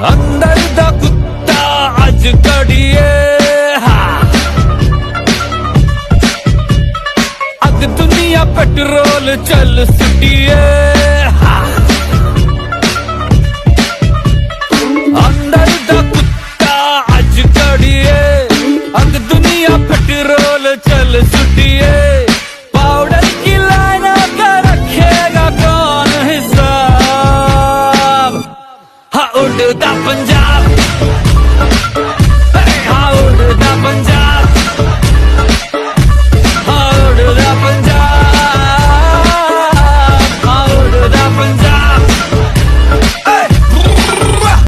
अंदर दा कुत्ता अज कड़िए अग दुनिया पेट्रोल चल सुटिए अंदर दा कुत्ता अज कड़िए अग दुनिया पेट्रोल चल सुटिए पाउडर की लाइनों का रखेगा कौन हिसाब हाँ उड़ता पंजाब हाँ उड़ता पंजाब